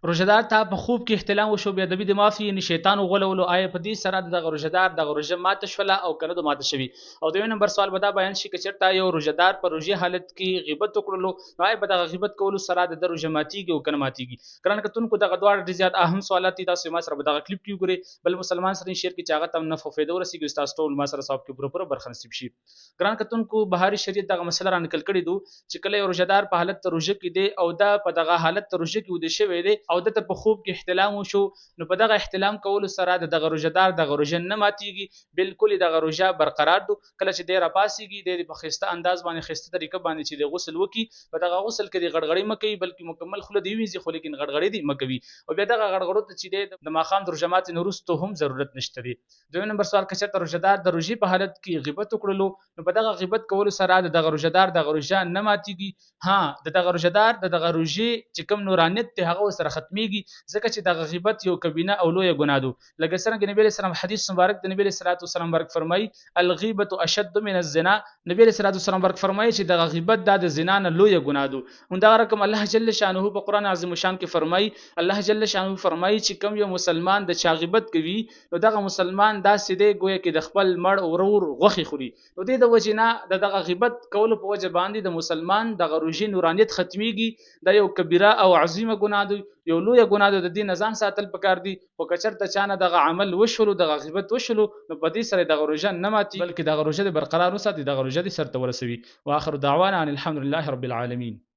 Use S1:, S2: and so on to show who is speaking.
S1: روژهدار ته په خوب کې احتلام وشو بیا د بيد معافي یعنی شیطان وغولولو آیا په دې سره د روژهدار د روژه ماته شوله او کنه د ماته شوی او دویم نمبر سوال به دا بیان شي چې چېرته یو روژهدار په روژې حالت کې غیبت وکړلو نو آیا په دغه غیبت کولو سره د روژه ماتیږي او کنه ماتیږي ګران کتونکو دغه دواړه ډېر زیات اهم سوالات دي تاسو ما سره به دغه کلیپ کې وګورئ بل مسلمان سره شیر کې چې هغه تم نفع فایده ورسیږي تاسو ټول ما سره صاحب کې پوره برخه نصیب شي ګران کتونکو بهاري شریعت دغه مسله را نقل کړی دو چې کله یو روژهدار په حالت روژه کې دی او دا په دغه حالت روژه کې ودی شوی دی او د په خوب کې احتلام وشو نو په دغه احتلام کولو سره دغه روژهدار دغه روژه نه ماتیږي بالکل دغه روژه برقرار دو کله چې دی را پاسيږي د په خسته انداز باندې خسته طریقه باندې چې د غسل وکي په دغه غسل کې د غړغړې مکوي بلکې مکمل خله دی ویزي خو لیکن غړغړې دی مکوي او بیا دغه غړغړو ته چې د ماخام د روژه ماتي نورستو هم ضرورت نشته دی دویم نمبر سوال کچته روژهدار د روژې په حالت کې غیبت وکړلو نو په دغه غیبت کولو سره دغه روژهدار دغه روژه نه ماتیږي ها دغه روژهدار دغه روژې چې کوم نورانیت ته هغه سره ختميږي ځکه چې دغه غیبت یو کبینه او لوی ګناه ده لکه څنګه نبی رسول الله حدیث مبارک د نبی رسول الله مبارک فرمای الغیبه اشد من الزنا نبی رسول الله مبارک فرمای چې دغه غیبت د زنا نه لوی ګناه ده هم دا رقم الله جل شانه په قران عظیم شان کې فرمای الله جل شانه فرمای چې کوم یو مسلمان د چا غیبت کوي نو دغه مسلمان دا سیده گویا کې د خپل مړ ورور غوخي خوري نو د وجینا دغه غیبت کول په وجه باندې د مسلمان دغه روژې نورانیت ختميږي دا یو کبیره او عظیمه ګناه ده یو لوی ګناه ده د دې نظام ساتل پکار دي او کچرته چانه دغه عمل وشلو دغه غیبت وشلو نو په دې سره دغه روژه نه ماتي بلکې دغه روژه برقرار وساتي دغه روژه سره ورسوي واخر دعوانا ان الحمد لله رب العالمين